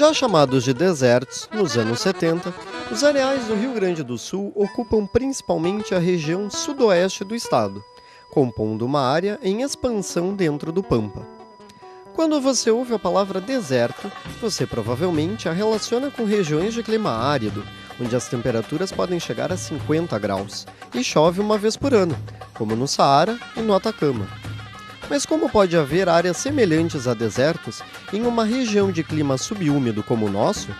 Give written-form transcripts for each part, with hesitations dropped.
Já chamados de desertos, nos anos 70, os areais do Rio Grande do Sul ocupam principalmente a região sudoeste do estado, compondo uma área em expansão dentro do Pampa. Quando você ouve a palavra deserto, você provavelmente a relaciona com regiões de clima árido, onde as temperaturas podem chegar a 50 graus, e chove uma vez por ano, como no Saara e no Atacama. Mas como pode haver áreas semelhantes a desertos em uma região de clima subúmido como o nosso?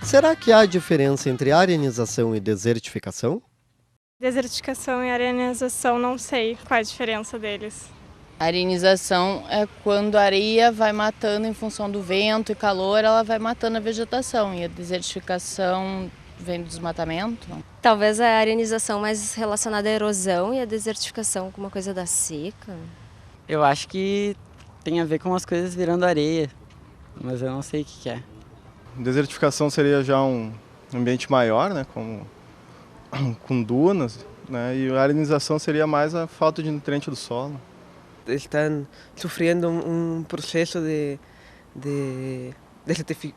Será que há diferença entre arenização e desertificação? Desertificação e arenização, não sei qual é a diferença deles. A arenização é quando a areia vai matando em função do vento e calor, ela vai matando a vegetação. E a desertificação vem do desmatamento. Talvez a arenização mais relacionada à erosão e a desertificação com uma coisa da seca. Eu acho que tem a ver com as coisas virando areia, mas eu não sei o que é. Desertificação seria já um ambiente maior, né, com dunas, né, e a arenização seria mais a falta de nutriente do solo. Están sufriendo un proceso de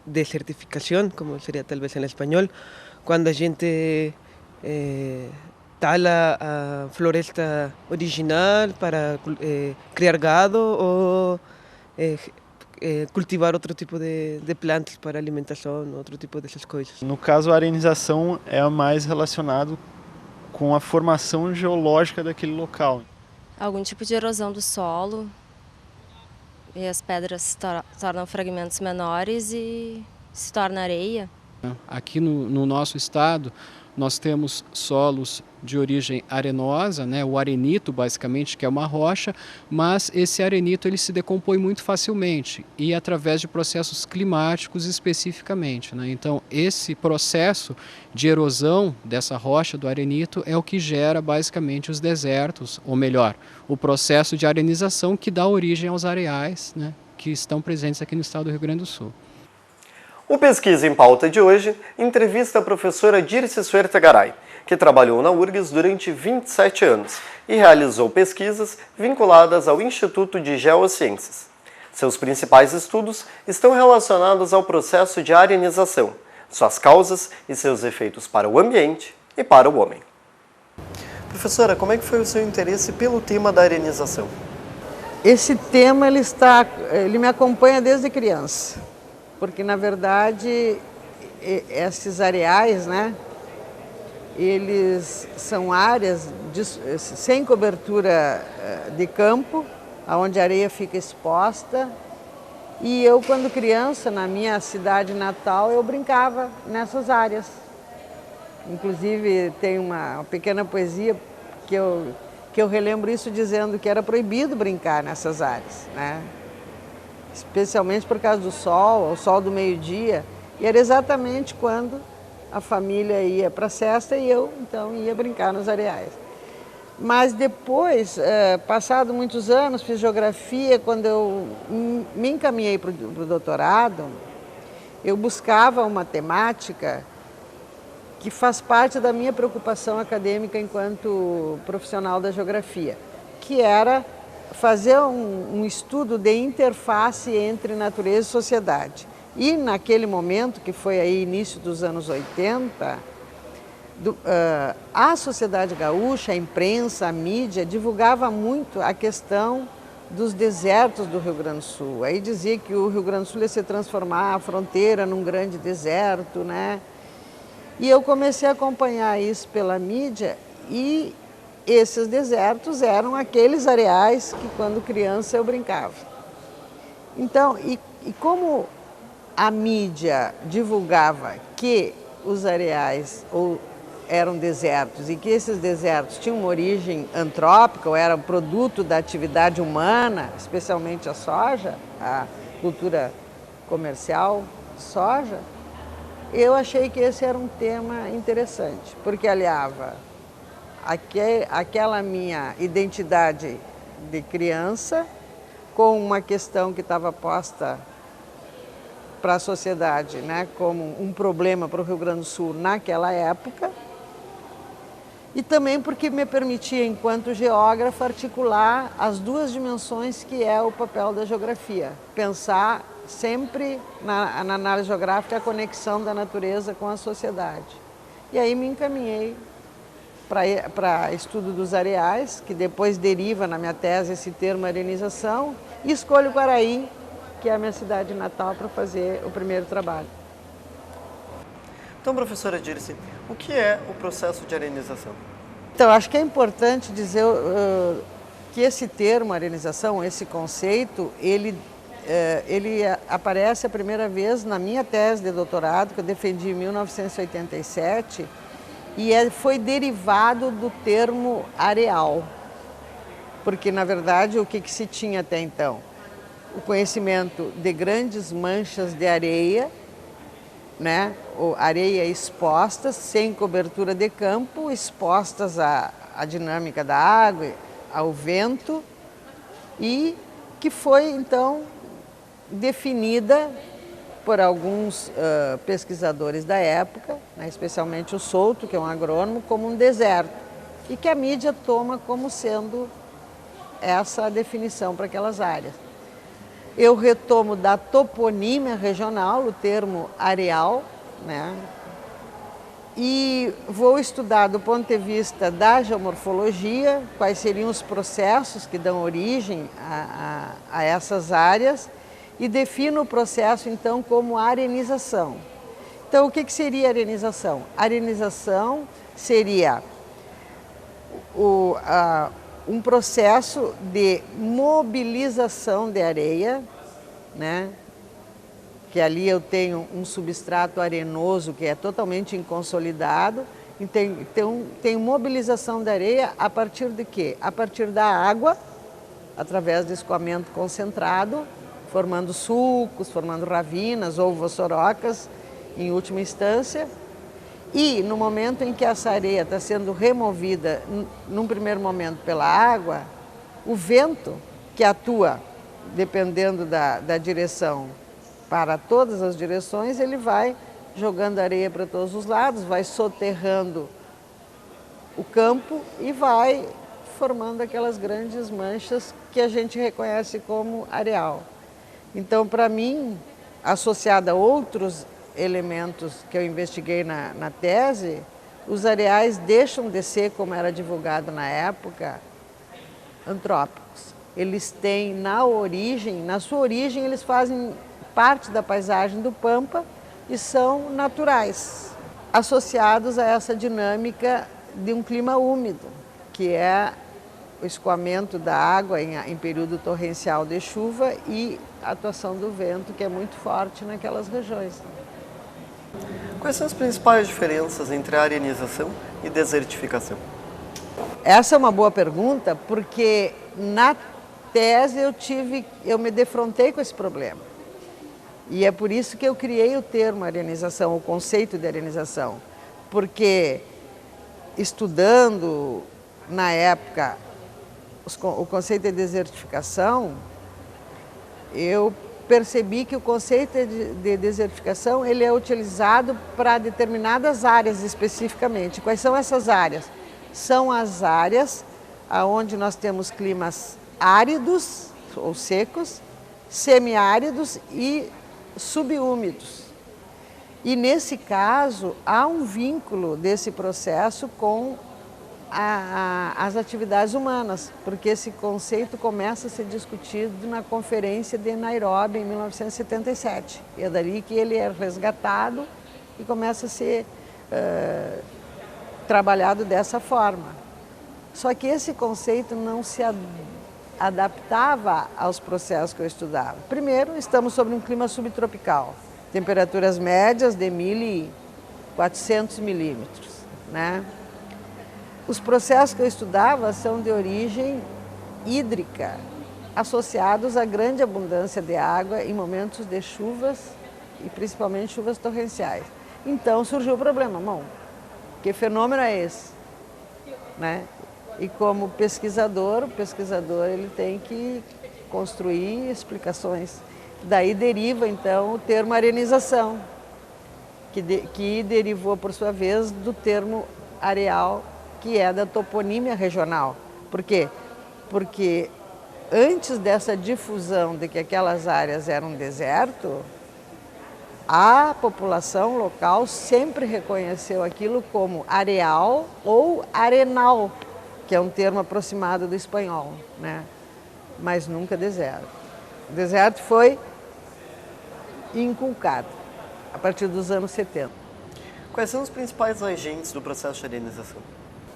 desertificación, como sería tal vez en español, cuando a gente tala a floresta original para criar gado ou cultivar outro tipo de plantas para alimentação, outro tipo dessas coisas. No caso, a arenização é mais relacionado com a formação geológica daquele local. Algum tipo de erosão do solo, e as pedras se tornam fragmentos menores e se torna areia. Aqui no nosso estado, nós temos solos de origem arenosa, né? O arenito basicamente, que é uma rocha, mas esse arenito ele se decompõe muito facilmente e através de processos climáticos especificamente, né? Então esse processo de erosão dessa rocha do arenito é o que gera basicamente os desertos, ou melhor, o processo de arenização que dá origem aos areais, né? Que estão presentes aqui no estado do Rio Grande do Sul. O Pesquisa em Pauta de hoje entrevista a professora Dirce Suertegaray, que trabalhou na URGS durante 27 anos e realizou pesquisas vinculadas ao Instituto de Geociências. Seus principais estudos estão relacionados ao processo de arenização, suas causas e seus efeitos para o ambiente e para o homem. Professora, como é que foi o seu interesse pelo tema da arenização? Esse tema ele me acompanha desde criança. Porque, na verdade, esses areais, né, eles são áreas sem cobertura de campo, onde a areia fica exposta. E eu, quando criança, na minha cidade natal, eu brincava nessas áreas. Inclusive, tem uma pequena poesia que eu relembro isso dizendo que era proibido brincar nessas áreas, né? Especialmente por causa do sol, o sol do meio-dia, e era exatamente quando a família ia para a cesta e eu, então, ia brincar nos areais. Mas depois, passado muitos anos, fiz geografia, quando eu me encaminhei para o doutorado, eu buscava uma temática que faz parte da minha preocupação acadêmica enquanto profissional da geografia, que era fazer um estudo de interface entre natureza e sociedade. E naquele momento, que foi aí início dos anos 80, a sociedade gaúcha, a imprensa, a mídia, divulgava muito a questão dos desertos do Rio Grande do Sul. Aí dizia que o Rio Grande do Sul ia se transformar a fronteira num grande deserto, né? E eu comecei a acompanhar isso pela mídia e esses desertos eram aqueles areais que, quando criança, eu brincava. Então, e como a mídia divulgava que os areais eram desertos e que esses desertos tinham uma origem antrópica, ou eram produto da atividade humana, especialmente a soja, a cultura comercial soja, eu achei que esse era um tema interessante, porque aliava aquela minha identidade de criança com uma questão que estava posta para a sociedade, né, como um problema para o Rio Grande do Sul naquela época, e também porque me permitia, enquanto geógrafo, articular as duas dimensões que é o papel da geografia. Pensar sempre na análise geográfica a conexão da natureza com a sociedade. E aí me encaminhei para estudo dos areais, que depois deriva na minha tese esse termo arenização, e escolho Quaraí, que é a minha cidade natal, para fazer o primeiro trabalho. Então, professora Dirce, o que é o processo de arenização? Então, acho que é importante dizer que esse termo arenização, esse conceito, ele aparece a primeira vez na minha tese de doutorado, que eu defendi em 1987, e foi derivado do termo areal, porque, na verdade, o que se tinha até então? O conhecimento de grandes manchas de areia, né? Areia expostas, sem cobertura de campo, expostas à dinâmica da água, ao vento, e que foi, então, definida por alguns pesquisadores da época, né, especialmente o Souto, que é um agrônomo, como um deserto, e que a mídia toma como sendo essa definição para aquelas áreas. Eu retomo da toponímia regional, o termo areal, né, e vou estudar do ponto de vista da geomorfologia, quais seriam os processos que dão origem a essas áreas, e defino o processo, então, como arenização. Então, o que seria arenização? Arenização seria um processo de mobilização de areia, né? Que ali eu tenho um substrato arenoso que é totalmente inconsolidado, então tem mobilização da areia a partir de quê? A partir da água, através de escoamento concentrado, formando sulcos, formando ravinas ou vossorocas, em última instância. E no momento em que essa areia está sendo removida, num primeiro momento pela água, o vento que atua, dependendo da direção, para todas as direções, ele vai jogando areia para todos os lados, vai soterrando o campo e vai formando aquelas grandes manchas que a gente reconhece como areal. Então, para mim, associada a outros elementos que eu investiguei na tese, os areais deixam de ser, como era divulgado na época, antrópicos. Eles têm na sua origem, eles fazem parte da paisagem do Pampa e são naturais, associados a essa dinâmica de um clima úmido, que é o escoamento da água em período torrencial de chuva e a atuação do vento, que é muito forte naquelas regiões. Quais são as principais diferenças entre arenização e desertificação? Essa é uma boa pergunta, porque na tese eu me defrontei com esse problema. E é por isso que eu criei o termo arenização, o conceito de arenização. Porque estudando na época o conceito de desertificação, eu percebi que o conceito de desertificação ele é utilizado para determinadas áreas especificamente. Quais são essas áreas? São as áreas onde nós temos climas áridos ou secos, semiáridos e subúmidos. E nesse caso há um vínculo desse processo com as atividades humanas, porque esse conceito começa a ser discutido na Conferência de Nairobi em 1977. E é dali que ele é resgatado e começa a ser trabalhado dessa forma. Só que esse conceito não se adaptava aos processos que eu estudava. Primeiro, estamos sobre um clima subtropical, temperaturas médias de 1.400 milímetros, né? Os processos que eu estudava são de origem hídrica, associados à grande abundância de água em momentos de chuvas e principalmente chuvas torrenciais. Então surgiu o problema, que fenômeno é esse? Né? E como pesquisador, o pesquisador ele tem que construir explicações. Daí deriva então o termo arenização, que derivou por sua vez do termo areal, que é da toponímia regional. Por quê? Porque antes dessa difusão de que aquelas áreas eram deserto, a população local sempre reconheceu aquilo como areal ou arenal, que é um termo aproximado do espanhol, né? Mas nunca deserto. O deserto foi inculcado a partir dos anos 70. Quais são os principais agentes do processo de arenização?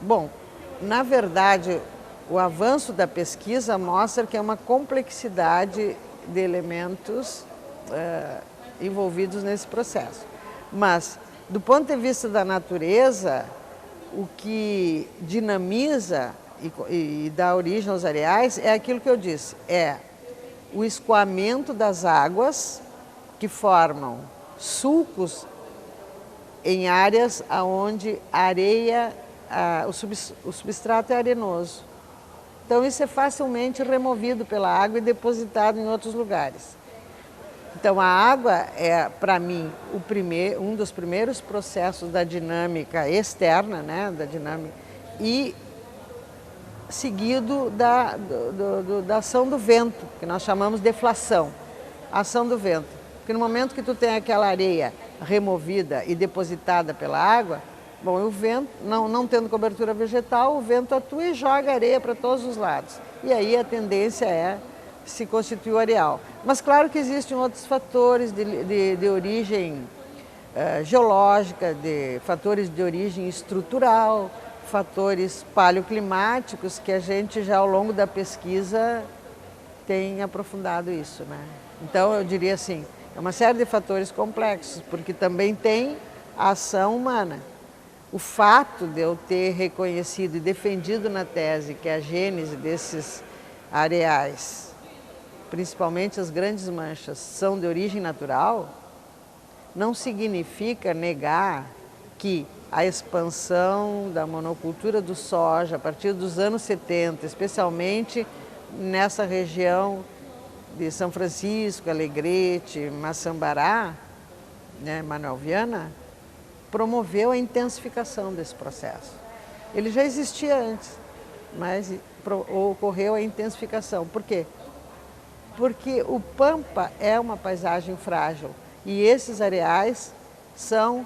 Bom, na verdade, o avanço da pesquisa mostra que é uma complexidade de elementos envolvidos nesse processo. Mas, do ponto de vista da natureza, o que dinamiza e dá origem aos areais é aquilo que eu disse, é o escoamento das águas que formam sulcos em áreas onde a areia, o substrato é arenoso. Então isso é facilmente removido pela água e depositado em outros lugares. Então a água é, para mim, um dos primeiros processos da dinâmica externa, né, da dinâmica, e seguido da ação do vento, que nós chamamos de deflação, a ação do vento. Porque no momento que tu tem aquela areia removida e depositada pela água, bom, o vento, não tendo cobertura vegetal, o vento atua e joga areia para todos os lados. E aí a tendência é se constituir o areal. Mas claro que existem outros fatores de origem geológica, fatores de origem estrutural, fatores paleoclimáticos que a gente já ao longo da pesquisa tem aprofundado isso, né? Então eu diria assim, é uma série de fatores complexos, porque também tem a ação humana. O fato de eu ter reconhecido e defendido na tese que a gênese desses areais, principalmente as grandes manchas, são de origem natural, não significa negar que a expansão da monocultura do soja a partir dos anos 70, especialmente nessa região de São Francisco, Alegrete, Maçambará, né, Manuel Viana, promoveu a intensificação desse processo. Ele já existia antes, mas ocorreu a intensificação. Por quê? Porque o Pampa é uma paisagem frágil e esses areais são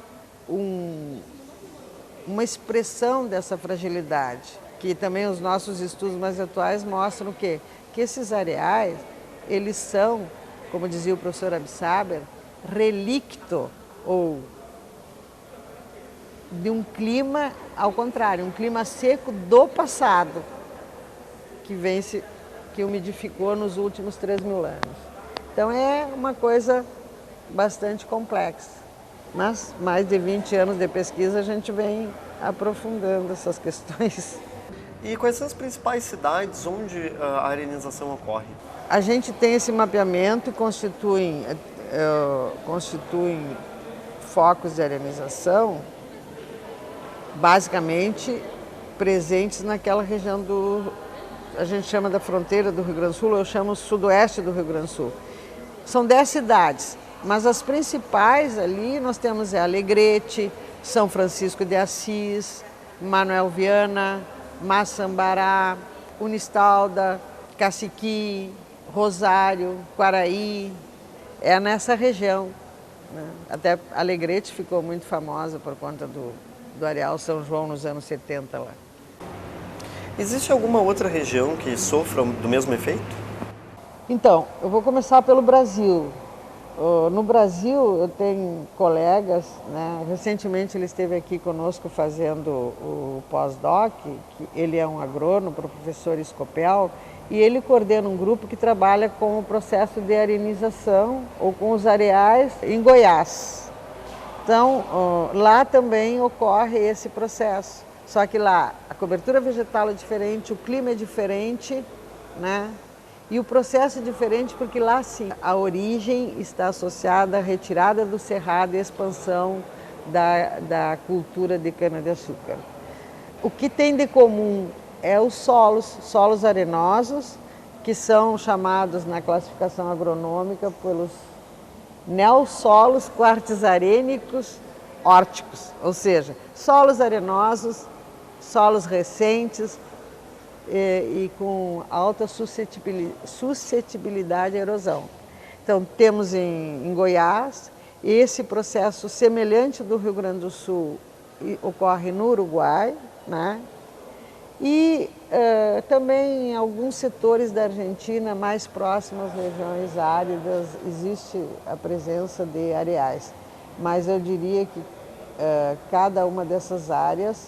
uma expressão dessa fragilidade, que também os nossos estudos mais atuais mostram o quê? Que esses areais, eles são, como dizia o professor Absaber, relicto ou de um clima, ao contrário, um clima seco do passado, que umidificou nos últimos 3.000 anos. Então é uma coisa bastante complexa, mas mais de 20 anos de pesquisa a gente vem aprofundando essas questões. E quais são as principais cidades onde a arenização ocorre? A gente tem esse mapeamento e constituem focos de arenização basicamente presentes naquela região a gente chama da fronteira do Rio Grande do Sul, eu chamo sudoeste do Rio Grande do Sul. São 10 cidades, mas as principais ali nós temos Alegrete, São Francisco de Assis, Manuel Viana, Maçambará, Unistalda, Caciqui, Rosário, Quaraí, é nessa região, né? Até Alegrete ficou muito famosa por conta do Areal São João nos anos 70 lá. Existe alguma outra região que sofra do mesmo efeito? Então, eu vou começar pelo Brasil. No Brasil, eu tenho colegas, né? Recentemente ele esteve aqui conosco fazendo o pós-doc, que ele é um agrônomo, professor Escopel, e ele coordena um grupo que trabalha com o processo de arenização ou com os areais em Goiás. Então, lá também ocorre esse processo. Só que lá a cobertura vegetal é diferente, o clima é diferente, né? E o processo é diferente porque lá sim a origem está associada à retirada do cerrado e expansão da cultura de cana-de-açúcar. O que tem de comum é os solos arenosos, que são chamados na classificação agronômica pelos neossolos quartzarênicos órticos, ou seja, solos arenosos, solos recentes, e com alta suscetibilidade à erosão. Então, temos em Goiás, esse processo semelhante do Rio Grande do Sul ocorre no Uruguai, né? E também em alguns setores da Argentina, mais próximos às regiões áridas, existe a presença de areais. Mas eu diria que cada uma dessas áreas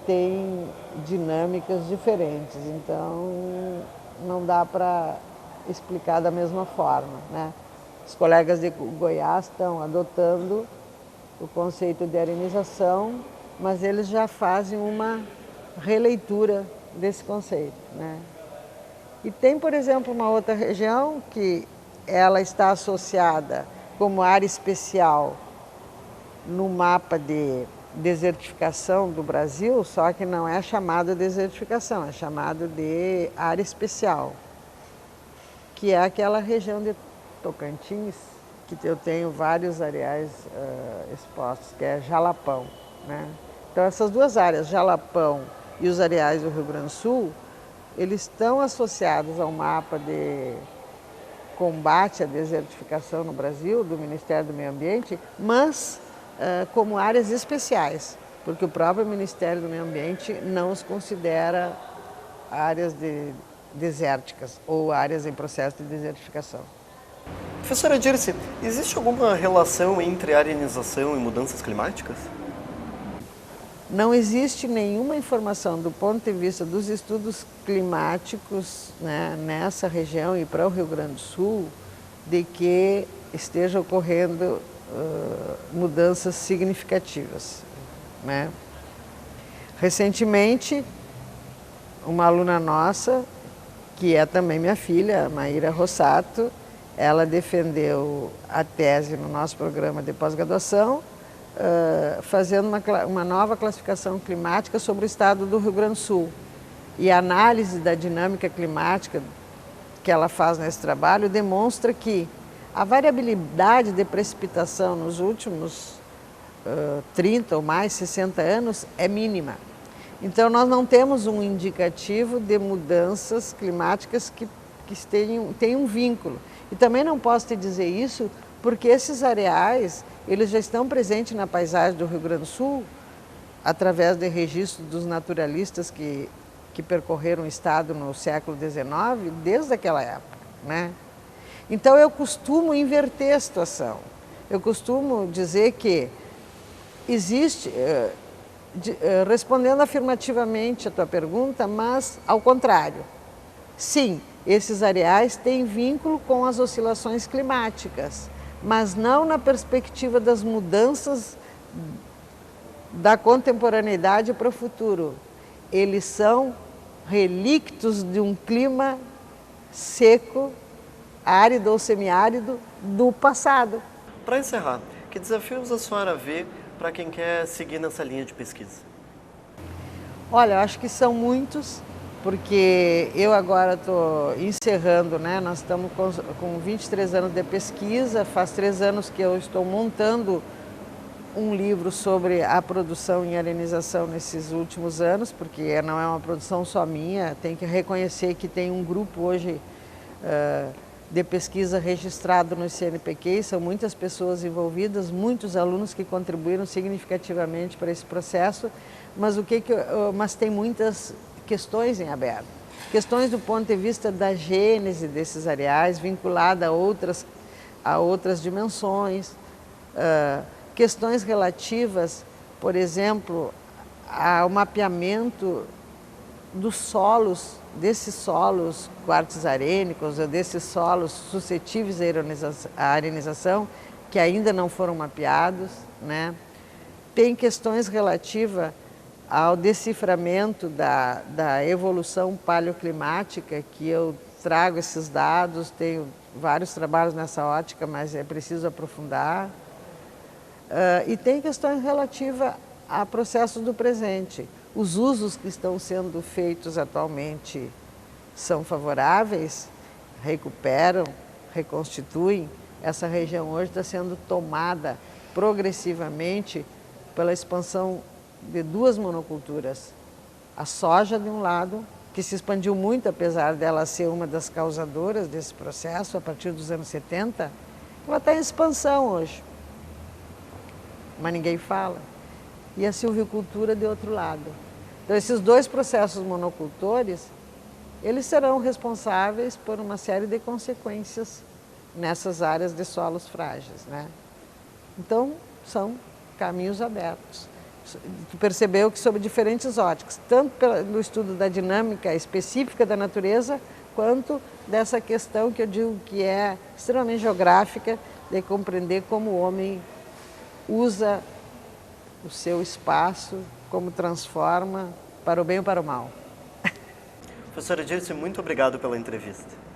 tem dinâmicas diferentes, então não dá para explicar da mesma forma, né? Os colegas de Goiás estão adotando o conceito de arenização, mas eles já fazem uma releitura desse conceito, né? E tem, por exemplo, uma outra região que ela está associada como área especial no mapa de desertificação do Brasil, só que não é chamado de desertificação, é chamado de área especial, que é aquela região de Tocantins, que eu tenho vários areais expostos, que é Jalapão, né? Então essas duas áreas, Jalapão e os areais do Rio Grande do Sul, eles estão associados ao mapa de combate à desertificação no Brasil, do Ministério do Meio Ambiente, mas como áreas especiais, porque o próprio Ministério do Meio Ambiente não os considera áreas desérticas ou áreas em processo de desertificação. Professora Dirce, existe alguma relação entre arenização e mudanças climáticas? Não existe nenhuma informação do ponto de vista dos estudos climáticos, né, nessa região e para o Rio Grande do Sul, de que esteja ocorrendo mudanças significativas, né? Recentemente, uma aluna nossa, que é também minha filha, a Maíra Rossato, ela defendeu a tese no nosso programa de pós-graduação, fazendo uma nova classificação climática sobre o estado do Rio Grande do Sul. E a análise da dinâmica climática que ela faz nesse trabalho demonstra que a variabilidade de precipitação nos últimos 30 ou mais 60 anos é mínima. Então, nós não temos um indicativo de mudanças climáticas que tenham um vínculo. E também não posso te dizer isso porque esses areais, eles já estão presentes na paisagem do Rio Grande do Sul através de registros dos naturalistas que percorreram o estado no século XIX, desde aquela época, né? Então, eu costumo inverter a situação. Eu costumo dizer que existe, respondendo afirmativamente a tua pergunta, mas ao contrário. Sim, esses areais têm vínculo com as oscilações climáticas, mas não na perspectiva das mudanças da contemporaneidade para o futuro. Eles são relictos de um clima seco, árido ou semiárido do passado. Para encerrar, que desafios a senhora vê para quem quer seguir nessa linha de pesquisa? Olha, eu acho que são muitos, porque eu agora estou encerrando, né? Nós estamos com 23 anos de pesquisa, faz 3 anos que eu estou montando um livro sobre a produção em arenização nesses últimos anos, porque não é uma produção só minha, tem que reconhecer que tem um grupo hoje de pesquisa registrado no CNPq, são muitas pessoas envolvidas, muitos alunos que contribuíram significativamente para esse processo, mas tem muitas questões em aberto. Questões do ponto de vista da gênese desses areais, vinculada a outras dimensões, questões relativas, por exemplo, ao mapeamento dos solos, desses solos quartzarênicos, ou desses solos suscetíveis à arenização, que ainda não foram mapeados, né? Tem questões relativas ao deciframento da evolução paleoclimática, que eu trago esses dados, tenho vários trabalhos nessa ótica, mas é preciso aprofundar. E tem questões relativas a processos do presente. Os usos que estão sendo feitos atualmente são favoráveis, recuperam, reconstituem. Essa região hoje está sendo tomada progressivamente pela expansão de 2 monoculturas. A soja de um lado, que se expandiu muito, apesar dela ser uma das causadoras desse processo, a partir dos anos 70, ela está em expansão hoje. Mas ninguém fala. E a silvicultura de outro lado. Então, esses dois processos monocultores, eles serão responsáveis por uma série de consequências nessas áreas de solos frágeis, né? Então, são caminhos abertos. Tu percebeu que sob diferentes óticas, tanto pelo estudo da dinâmica específica da natureza, quanto dessa questão que eu digo que é extremamente geográfica, de compreender como o homem usa o seu espaço, como transforma para o bem ou para o mal. Professora Dirce, muito obrigado pela entrevista.